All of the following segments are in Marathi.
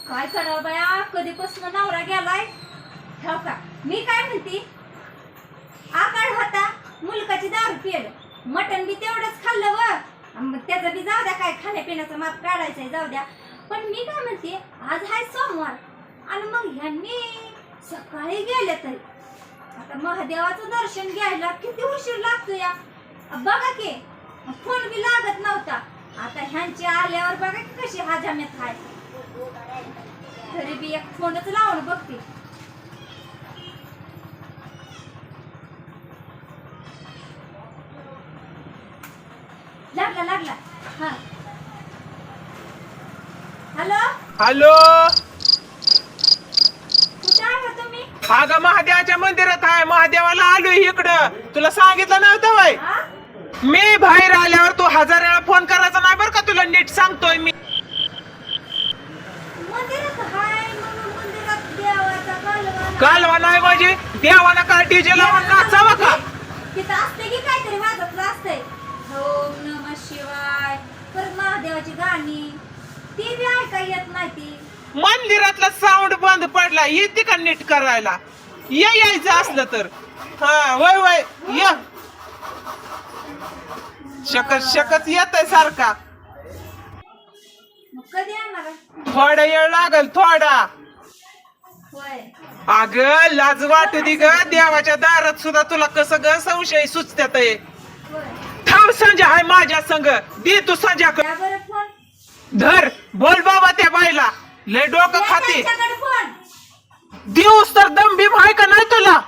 काय करावं बाया, कधीपासून नवरा गेलाय ठाव का. मी काय म्हणते, आकाळ होता मुलकाची दारू पिलं, मटण बी तेवढंच खाल्लं व मग त्याचं बी जाऊ द्या, काय खाण्यापिण्याचं माप काढायचंय जाऊ द्या. पण मी काय म्हणते, आज हाय सोमवार आणि मग ह्यांनी सकाळी गेले तरी आता महादेवाचं दर्शन घ्यायला किती उशीर लागतो या. बघा की फोन बी लागत नव्हता, आता ह्यांची आल्यावर बघा की कशी हजामेत हाय. तरी बी एक फोनच लावून बघते. लागला लागला. हा हॅलो हॅलो, कुठे आहे तुम्ही? अगं महादेवाच्या मंदिरात आहे, महादेवाला आलोय इकडं. तुला सांगितलं नव्हतं वय? हा मी बाहेर आल्यावर तू 1000 वेळा फोन करायचा नाही बरं का, तुला नीट सांगतोय मी. मंदिरात हाय म्हणून मंदिरात देवाचा कालवा कालवा नाही म्हणजे देवाला काय डीजे लावून नाचावं का? तिथं असते की काहीतरी वाजतलं असतंय. ओम नमः शिवाय, परत महादेवाची गाणी ती बी ऐका येत नाही ती. मंदिरातला साऊंड बंद पडला, येते का नीट करायला? यायचं असलं तर हा वय वय ये. शकत येत आहे सारखा. मग कधी येणार? थोडा वेळ लागल थोडा. होय अग लाज वाटू दे ग, देवाच्या दारात सुद्धा तुला कसं ग संशय सुचत्यात. होय. थांब संजय हाय माझ्या संग, दे तू संजय या बरं फोन. धर. बोल बाबा त्या बाईला, लय डोकं या खाते. त्यांच्याकडे फोन. दिवस तर दम भीम आहे का नाही तुला?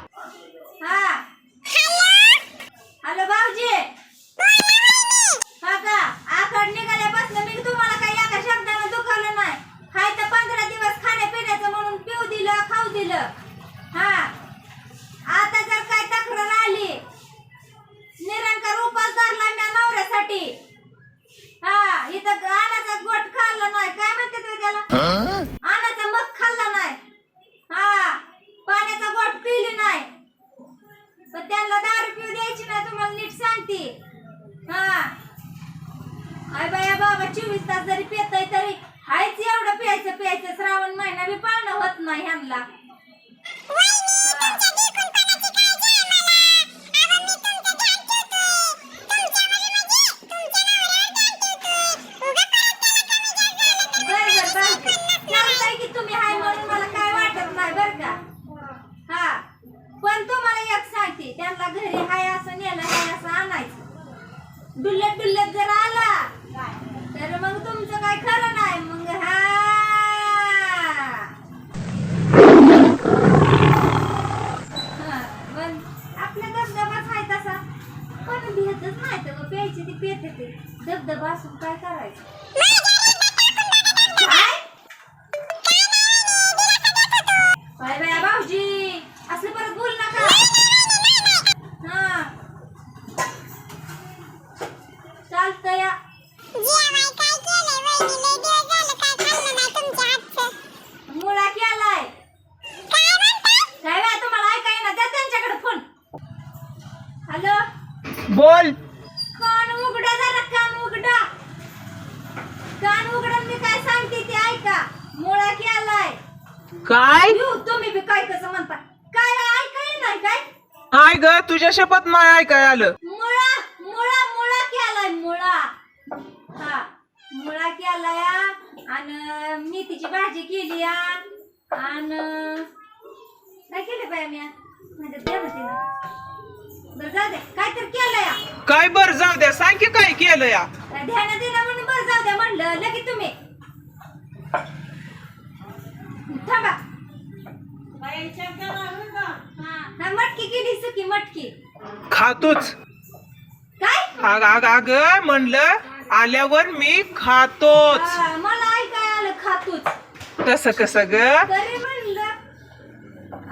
हा हॅलो भाऊजी. हा का, आकड निघाल्यापासून मी तुम्हाला काही एका शब्दानं दुखवलं नाही. हाय तर 15 दिवस खाण्यापिण्याचं म्हणून पिऊ दिलं, खाऊ दिलं. हा आता जर काय तक्रार आली, निरंकार उपास धरला म्या नवऱ्यासाठी. हा इथं अनाचा गोट खाल्ला नाही, काय म्हणते तुम्ही त्याला, अनाचा मग खाल्ला नाही. हा पाण्याचा गोट पिली नाही, पण त्यांना दारू पिऊ द्यायची नाही, तुम्हाला नीट सांगते. हा हाय बाया बाबा 24 तास जरी पिताय तरी हायच एवढं प्यायचं. श्रावण महिना बी पाळणं होत नाही ह्यांना. बरं चालतंय की तुम्ही हाय म्हणून मला काय वाटत नाही बरं का. हा पण तुम्हाला एक सांगते, त्यांना घरी हाय असं नेलं, हाय असं आणायचं. डुल्लत जर आला तर मग तुमचं काय खरं नाही. मग हा पण आपल्या दबदबाच आहे तसा, पण भेटच नाही तर प्यायची ती पेते ते दबदबा असून काय करायचं. काय बाया भाऊजी असं परत बोल नका. हा चालतं या. मुळा केलाय काय बाया, तुम्हाला ऐकाय ना, द्या त्यांच्याकडे फोन. हॅलो बोल. कान उघडा जरा, कान उघडा. कान उघडा, मी काय सांगते ते ऐका. मुळा केलाय. काय तुम्ही बी काय कसं म्हणता, काय ऐकाय नाही काय? काय ग, तुझ्या शपथ नाही ऐकाय आलं. मुळा मुळा मुळा केलाय मुळा. हा मुळा केलाय आणि मेथीची भाजी केली आणि काय केलं बाय मी म्हणजे द्या ना तिला. बरं जाऊ द्या, काय तर केलंय. काय बर जाऊ द्या, सांग की काय केलं या. ध्यान दिलं म्हणून बरं जाऊ द्या म्हणलं. लगेच तुम्ही थांबा. हा मटकी केली, सुकी मटकी. खातोच. काय अग म्हणलं आल्यावर मी खातोच. मला ऐकाय आलं खातोच. तसं कसं ग? तरी म्हणलं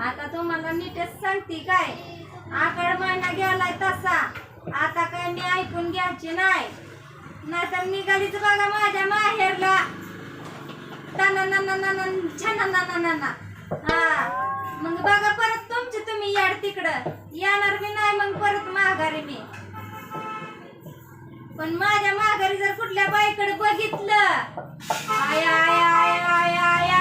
आता तुम्हाला नीटच सांगते काय, आकड महिना गेलाय तसा. आता काय मी ऐकून घ्यायची नाही, नाहीतर निघालीच बघा माझ्या माहेरला. हा मग बघा परत तुमची तुम्ही याड तिकडं येणार बी नाही मग परत माघारी मी. पण माझ्या माघारी जर कुठल्या बाईकडे बघितलं आया आया आया आया आया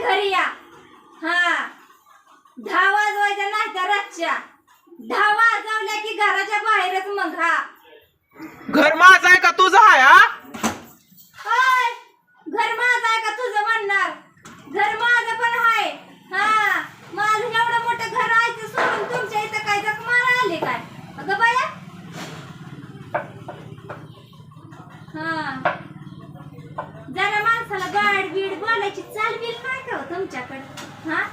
घरी या. हा 10 वाजवायच्या नाही तर रातच्या 10 वाजवल्या की घराच्या बाहेरच मग. हा घर माझं आहे का तुझं आहे? हा होय, घर माझं आहे का तुझं म्हणणार? घर माझं पण आहे. हा माझं एवढं मोठं घर आहे ते सोडून तुमच्या इथं काय जग मारा आले काय? अगं बाया. हा जरा माणसाला गाड बीड बोलायची चाल बिल नाही का हो तुमच्याकडे? हा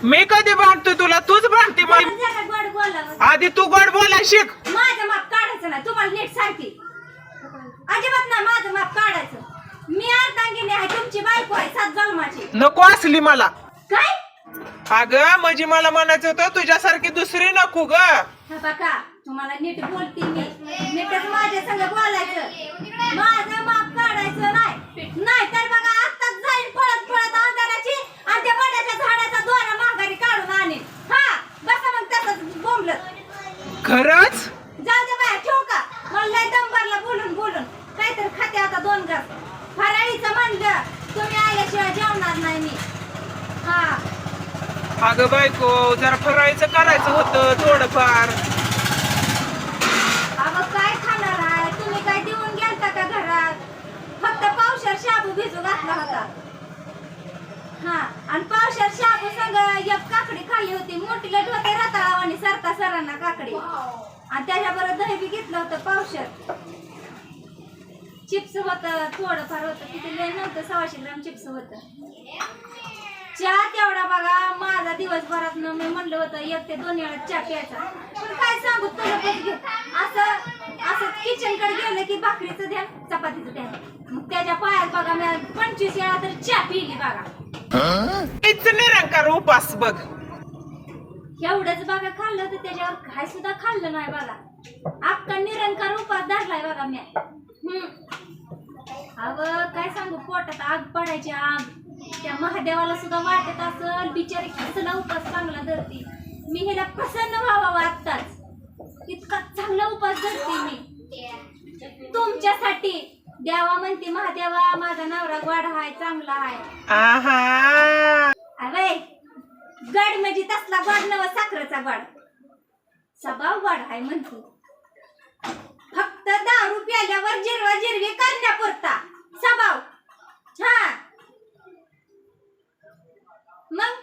मी कधी भांडतोय तुला? तूच भांडते मला. जरा गोड बोलावं. आधी तू गोड बोलाय शिक. माझं माप काढायचं नाही, तुम्हाला नीट सांगते. अजिबात नाही माझं माप काढायचं. मी अर्धांगिनी आहे, तुमची बायको आहे 7 जन्माची. नको असली मला. काय अगं म्हणजे मला म्हणायचं होतं तुझ्यासारखी दुसरी नको ग. हा बघा, तुम्हाला नीट बोलते मी. नीटच माझ्या संग बोलायचं. माझं माप काढायचं नाही तर बघा आत्ताच जाईल पळत पळत अंधाराची आणि त्या वडाच्या झाडाचा दोरा माघारी काढून आणेन. हा बसा मग तसंच बोंबलत. खरंच? जाऊ दे बाया, ठेवू का? मला लय दंबरला बोलून काहीतरी खाते आता 2 घास. फराळीचं म्हणलं तुम्ही आल्याशिवाय जेवणार नाही मी. हा अगं बायको जरा फराळीचं करायचं होतं थोडंफार. अगं काय खाणार आहे तुम्ही? काय देऊन गेलता का घरात? फक्त पावशेर शाबू भिजू घातला होता. हा आणि पावशेर शाबू संग एक काकडी खाल्ली होती. मोठी लट होते रताळावानी सरता सरांना काकडी. आणि त्याच्याबरोबर दही बी घेतलं होतं पावशेर. चिप्स होतं थोडंफार होतं, किती लय नव्हतं, 100 ग्राम चिप्स होतं. चहा तेवढा बघा माझा दिवसभरात मी म्हणलं होतं 1 ते 2 वेळा चहा प्यायचा. पण काय सांगू तुला घे असं किचन कडे गेलं की भाकरीचं द्या चपातीचं द्या. मग त्याच्या पायात बघा मी 25 वेळा तर चहा पिली बघा. इथं निरंकार उपास बघ. एवढंच बघा खाल्लं होतं, त्याच्यावर काय सुद्धा खाल्लं नाही बघा. अख्खा निरंकार उपास धरलाय बघा मी. अगं काय सांगू, पोटात आग पडायची आग. त्या महादेवाला सुद्धा वाटत असं बिचारी कसला उपास चांगला धरती. मी ह्याला प्रसन्न व्हावा आत्ताच. इतका चांगला उपास धरते मी तुमच्यासाठी. देवा म्हणते महादेवा माझा नवरा गोड हाय चांगला हाय. आहा अरे गड म्हणजे तसला गोड नव साखरेचा गोड. स्वभाव गोड हाय म्हणते. फक्त दारू प्याल्यावर जिरवा जिरवी करण्यापुरता स्वभाव. हा मग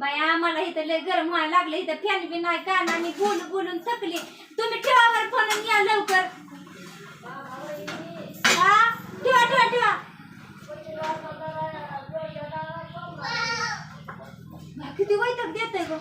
बाया मला इथं लय गरम व्हायला लागलं. इथं फॅन बी नाही काय नाही, बोलून थकली. तुम्ही ठेवावर फोन या लवकर. हा ठेवा किती वैताग देतोय गं.